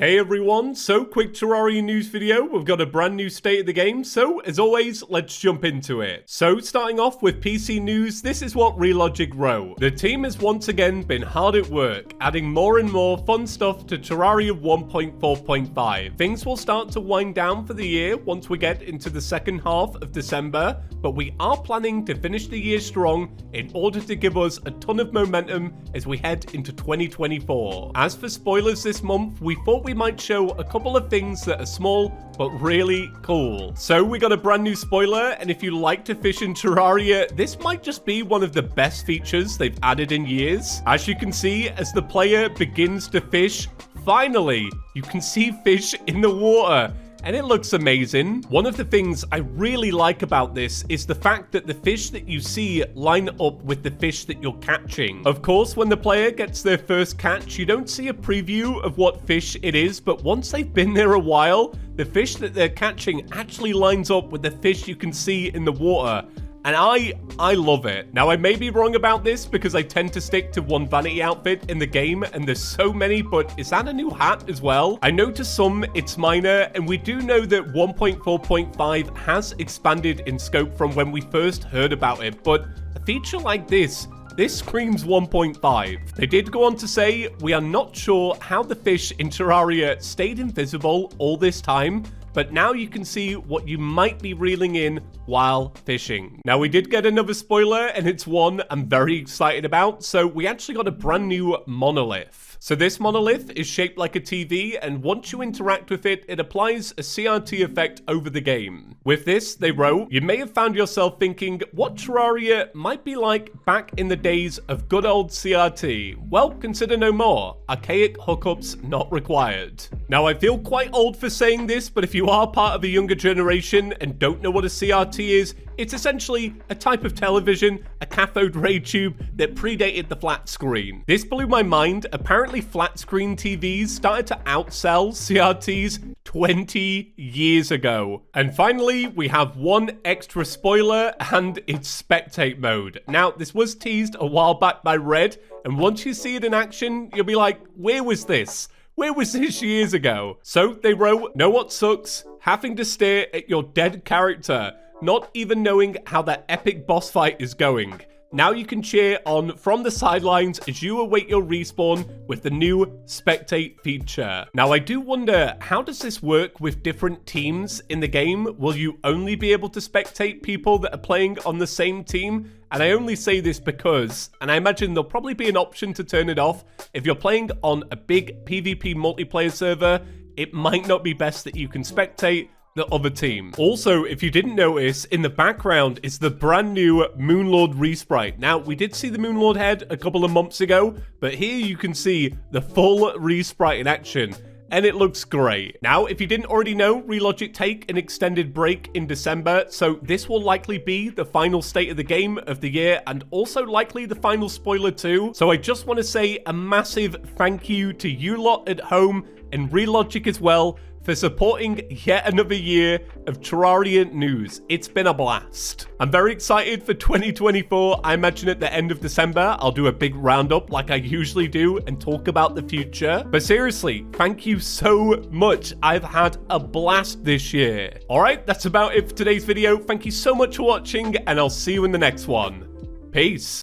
Hey everyone, so quick Terraria news video. We've got a brand new state of the game, so as always, let's jump into it. So starting off with PC news, this is what Relogic wrote. The team has once again been hard at work, adding more and more fun stuff to Terraria 1.4.5. Things will start to wind down for the year once we get into the second half of December, but we are planning to finish the year strong in order to give us a ton of momentum as we head into 2024. As for spoilers this month, we thought we might show a couple of things that are small but really cool. So we got a brand new spoiler, and if you like to fish in Terraria, this might just be one of the best features they've added in years. As you can see, as the player begins to fish, finally you can see fish in the water. And it looks amazing. One of the things I really like about this is the fact that the fish that you see line up with the fish that you're catching. Of course, when the player gets their first catch, you don't see a preview of what fish it is, but once they've been there a while, the fish that they're catching actually lines up with the fish you can see in the water. And I love it. Now, I may be wrong about this because I tend to stick to one vanity outfit in the game, and there's so many, but is that a new hat as well? I know to some it's minor, and we do know that 1.4.5 has expanded in scope from when we first heard about it, but a feature like this screams 1.5. They did go on to say, we are not sure how the fish in Terraria stayed invisible all this time, but now you can see what you might be reeling in while fishing. Now, we did get another spoiler, and it's one I'm very excited about. So we actually got a brand new monolith. So this monolith is shaped like a TV, and once you interact with it, it applies a CRT effect over the game. With this, they wrote, you may have found yourself thinking what Terraria might be like back in the days of good old CRT. Well, consider no more. Archaic hookups not required. Now, I feel quite old for saying this, but if you are part of a younger generation and don't know what a CRT is, it's essentially a type of television, a cathode ray tube that predated the flat screen. This blew my mind. Apparently, flat screen TVs started to outsell CRTs 20 years ago. And finally, we have one extra spoiler, and it's spectate mode. Now, this was teased a while back by Red, and once you see it in action, you'll be like, where was this? Where was this years ago? So they wrote, know what sucks? Having to stare at your dead character, not even knowing how that epic boss fight is going. Now you can cheer on from the sidelines as you await your respawn with the new spectate feature. Now, I do wonder, how does this work with different teams in the game? Will you only be able to spectate people that are playing on the same team? And I only say this because, and I imagine there'll probably be an option to turn it off, if you're playing on a big PvP multiplayer server, it might not be best that you can spectate the other team. Also, if you didn't notice, in the background is the brand new Moonlord resprite. Now, we did see the Moonlord head a couple of months ago, but here you can see the full resprite in action, and it looks great. Now, if you didn't already know, Relogic take an extended break in December, so this will likely be the final state of the game of the year, and also likely the final spoiler too. So I just want to say a massive thank you to you lot at home, and Relogic as well, for supporting yet another year of Terraria news. It's been a blast. I'm very excited for 2024. I imagine at the end of December, I'll do a big roundup like I usually do and talk about the future. But seriously, thank you so much. I've had a blast this year. All right, that's about it for today's video. Thank you so much for watching, and I'll see you in the next one. Peace.